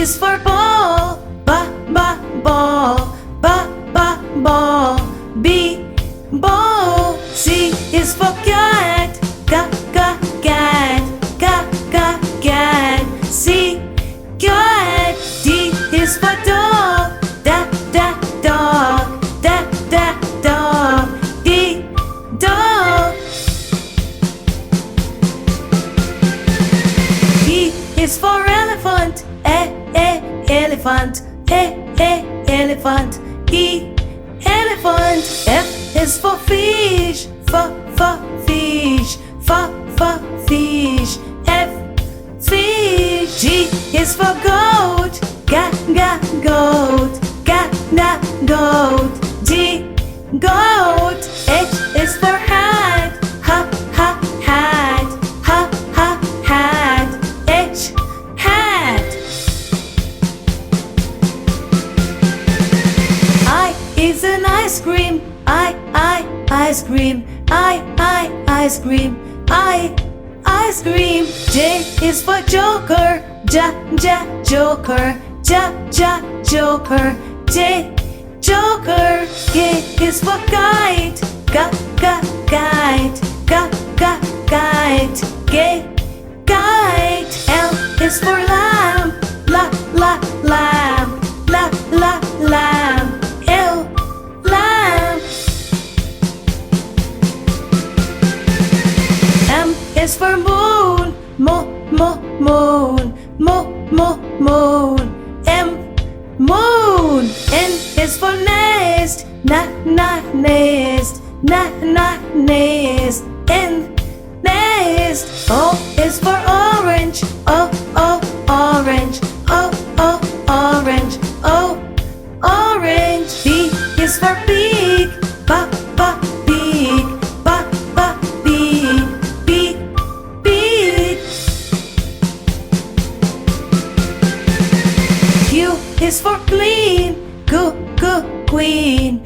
is for ball, ball, ball. B, ball. C is for cat, cat. C, cat. D is for dog, dog. D, dog. E is for elephant, elephant. Elephant. E, elephant. F is for fish, fish. Fish. F, fish. G is for goat, goat. Goat. G, goat. H is for hat, hat. H, hat. I is an ice cream, ice cream. Ice cream. J is for joker, joker. J, joker. K is for kite, kite. K, kite. L is for lamb, lamb. L, lamb. M is for moon, moon. M, moon. N is for nest, nest. N, nest. O is for orange, orange. orange. P is for pig, pig. Q is for clean, queen.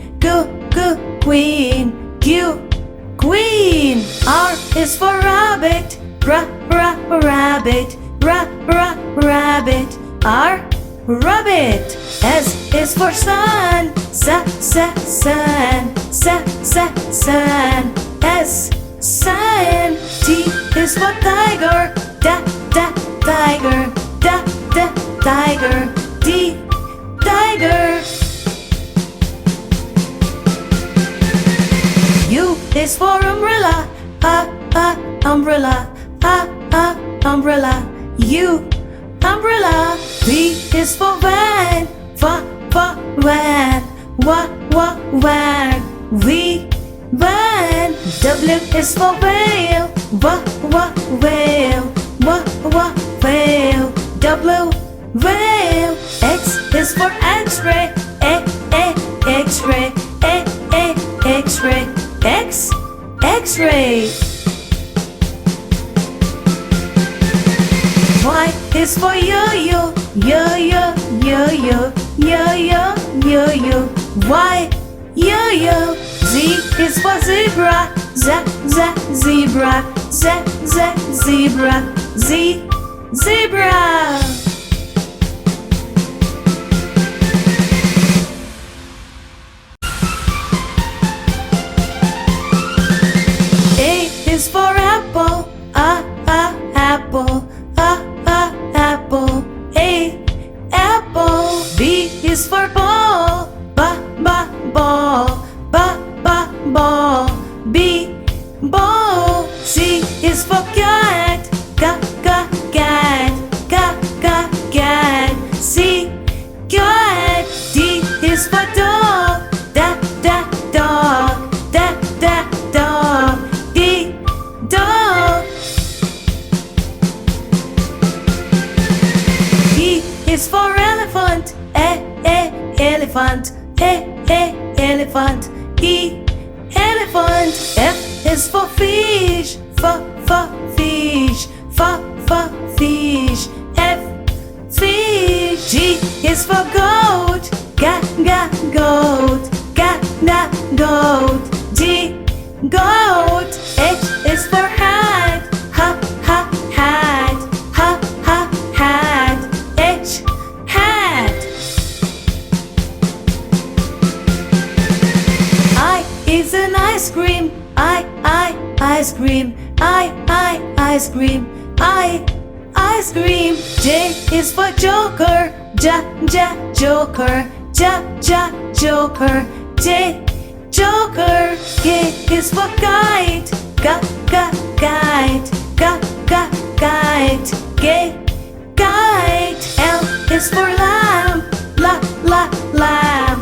Queen. R is for rabbit, rabbit. R, rabbit. S is for sun, sun. S, sun. T is for tiger, tiger. T, tiger. U is for umbrella, umbrella. U, umbrella. V is for van, van. V, van. W is for whale, whale. W, whale. X is for X-ray, X-ray. X, X-ray. Y is for yo-yo, Y, yo-yo. Z is for zebra, zebra. Z, zebra. Is for apple, apple. A, apple. B is for ball, ball. B, ball. C is for cat, cat. C, cat. D is for dog, dog. D, dog. E is for elephant, elephant. E, elephant. F is for fish, fish. F, fish. G is for goat, goat. G, goat. H is for hat, hat. H, hat. is an ice cream. Ice cream. Ice cream. Ice cream. J is for joker. Joker. Joker. J, joker. K is for kite. Kite. Kite. K, kite. L is for lamb. Lamb. Lamb.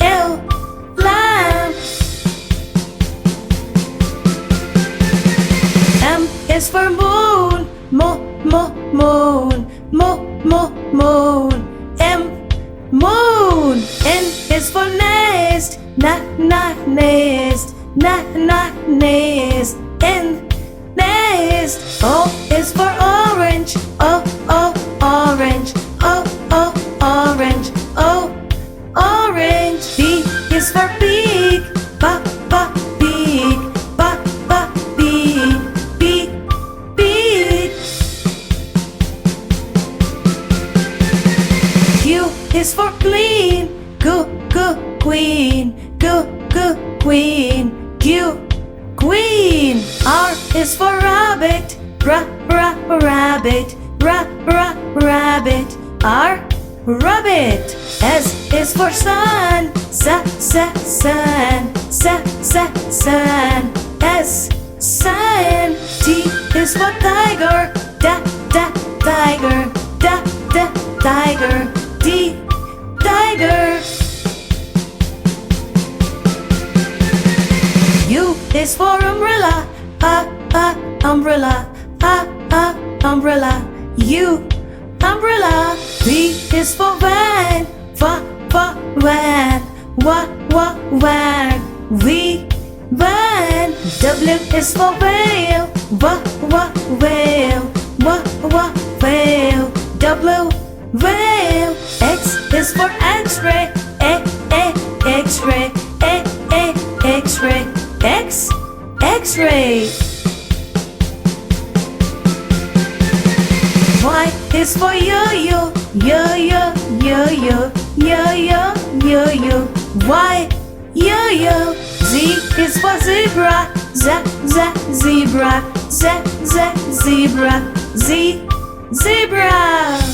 L, lamb. M is for moon. Moon. M, moon. N is for nest. Nest. Nest. N, nest. O is for orange. Orange. Orange. Orange. P is for pig. Pig. Pig. Q is for clean. Queen. Queen. Q, queen. R is for rabbit. Rabbit. Rabbit. R, rabbit. S is for sun. Sun. S, sun. T is for tiger. Tiger. Tiger. T, tiger. U is for umbrella. Umbrella. Umbrella. U, umbrella. V is for van. Van. Van. V, van. W is for whale. Whale. Whale. W, whale. X is for X-ray. X-ray. X-ray. X, X-ray. Y is for yo-yo. Yo-yo. Y, yo-yo. Z is for zebra. Zebra. Zebra. Z, zebra.